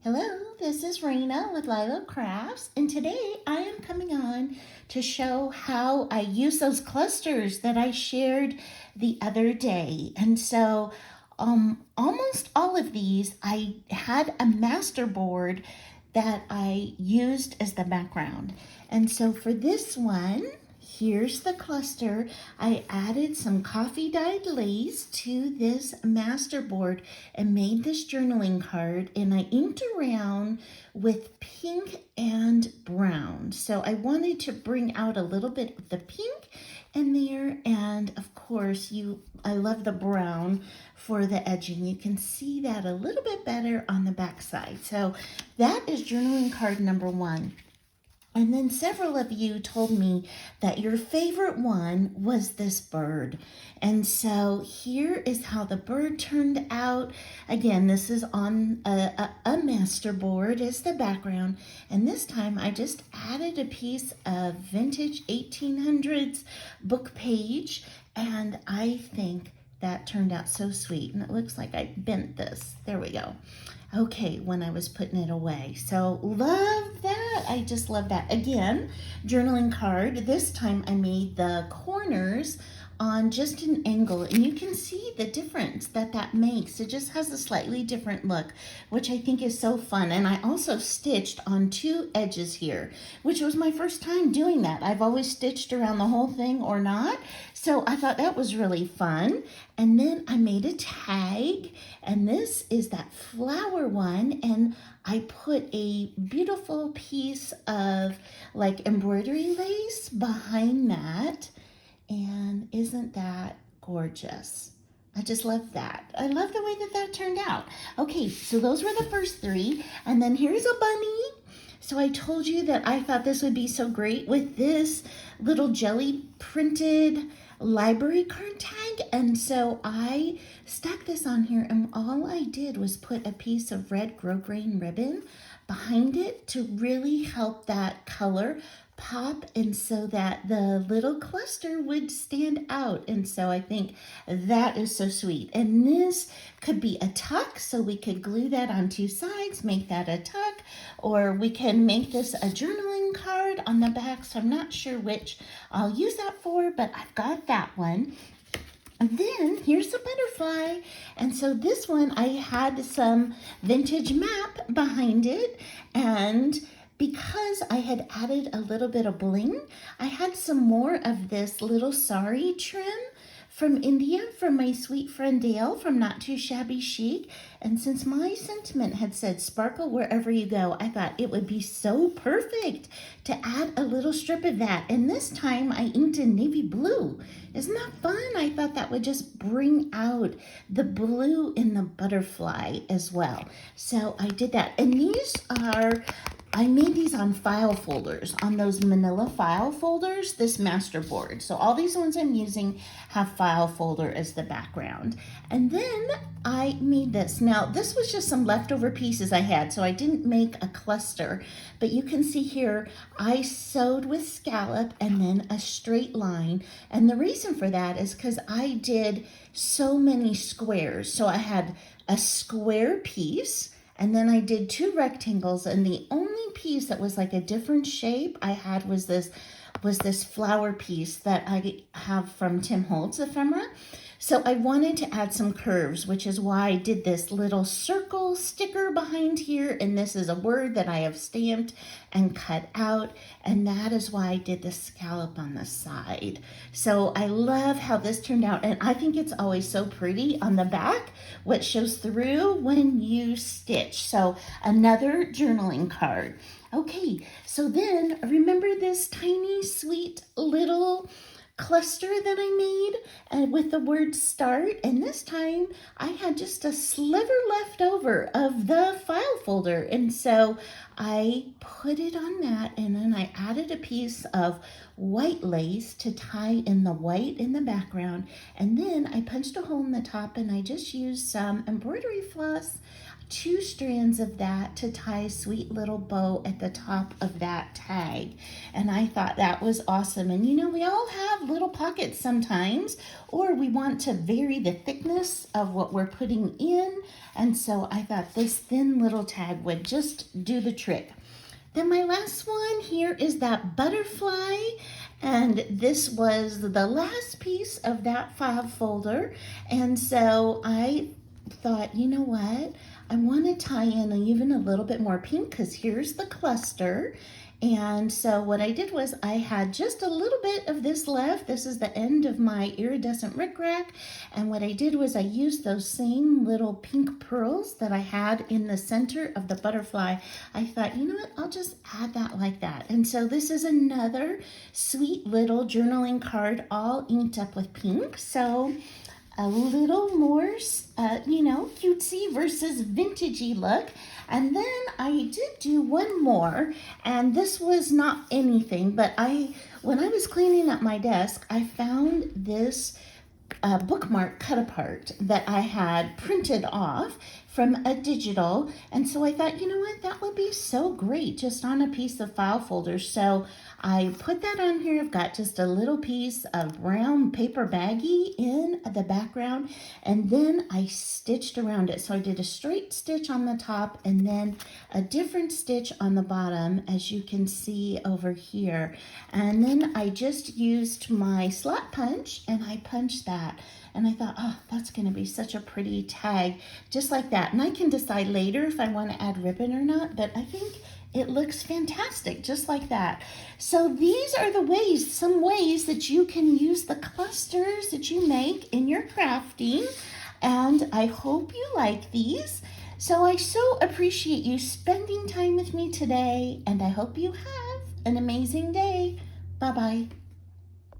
Hello, this is Raina with Lilo Crafts, and today I am coming on to show how I use those clusters that I shared the other day. Almost all of these, I had a master board that I used as the background. And so for this one, here's the cluster. I added some coffee dyed lace to this master board and made this journaling card, and I inked around with pink and brown. So I wanted to bring out a little bit of the pink in there, and of course I love the brown for the edging. You can see that a little bit better on the back side. So that is journaling card number one. And then several of you told me that your favorite one was this bird. And so here is how the bird turned out. Again, this is on a master board as the background. And this time I just added a piece of vintage 1800s book page. And I think that turned out so sweet. And it looks like I bent this. There we go. Okay, when I was putting it away. So love that. I just love that. Again, journaling card. This time I made the corners on just an angle, and you can see the difference that makes. It just has a slightly different look, which I think is so fun. And I also stitched on two edges here, which was my first time doing that. I've always stitched around the whole thing or not. So I thought that was really fun. And then I made a tag, and this is that flower one, and I put a beautiful piece of like embroidery lace behind that. And isn't that gorgeous? I just love that. I love the way that turned out. Okay, so those were the first three. And then here's a bunny. So I told you that I thought this would be so great with this little jelly printed library card tag. And so I stuck this on here, and all I did was put a piece of red grosgrain ribbon behind it to really help that color pop, and so that the little cluster would stand out. And so I think that is so sweet. And this could be a tuck, so we could glue that on two sides, make that a tuck, or we can make this a journaling card on the back. So I'm not sure which I'll use that for, but I've got that one. And then here's the butterfly. And so this one, I had some vintage map behind it, and because I had added a little bit of bling, I had some more of this little sari trim from India from my sweet friend Dale from Not Too Shabby Chic. And since my sentiment had said sparkle wherever you go, I thought it would be so perfect to add a little strip of that. And this time I inked in navy blue. Isn't that fun? I thought that would just bring out the blue in the butterfly as well. So I did that. And I made these on file folders, on those manila file folders, this master board. So all these ones I'm using have file folder as the background. And then I made this. Now, this was just some leftover pieces I had, so I didn't make a cluster. But you can see here, I sewed with scallop and then a straight line. And the reason for that is because I did so many squares. So I had a square piece, and then I did two rectangles, and the only piece that was like a different shape I had was this flower piece that I have from Tim Holtz ephemera. So I wanted to add some curves, which is why I did this little circle sticker behind here. And this is a word that I have stamped and cut out. And that is why I did the scallop on the side. So I love how this turned out. And I think it's always so pretty on the back, what shows through when you stitch. So another journaling card. Okay, so then remember this tiny, sweet little cluster that I made with the word start, and this time I had just a sliver left over of the file folder, and so I put it on that, and then I added a piece of white lace to tie in the white in the background, and then I punched a hole in the top, and I just used some embroidery floss 2 strands of that to tie a sweet little bow at the top of that tag. And I thought that was awesome. And you know, we all have little pockets sometimes, or we want to vary the thickness of what we're putting in. And so I thought this thin little tag would just do the trick. Then my last one here is that butterfly, and this was the last piece of that file folder. And so I thought, you know what, I want to tie in even a little bit more pink because here's the cluster. And so what I did was I had just a little bit of this left. This is the end of my iridescent rickrack. And what I did was I used those same little pink pearls that I had in the center of the butterfly. I thought, you know what, I'll just add that like that. And so this is another sweet little journaling card all inked up with pink. So a little more, you know, cutesy versus vintagey look. And then I did do one more, and this was not anything, but when I was cleaning up my desk, I found this bookmark cut apart that I had printed off from a digital. And so I thought, you know what, that would be so great just on a piece of file folder. So I put that on here. I've got just a little piece of brown paper baggie in the background, and then I stitched around it. So I did a straight stitch on the top and then a different stitch on the bottom, as you can see over here. And then I just used my slot punch and I punched that. And I thought, oh, that's going to be such a pretty tag, just like that. And I can decide later if I want to add ribbon or not, but I think it looks fantastic, just like that. So these are the ways, some ways that you can use the clusters that you make in your crafting. And I hope you like these. So I so appreciate you spending time with me today, and I hope you have an amazing day. Bye-bye.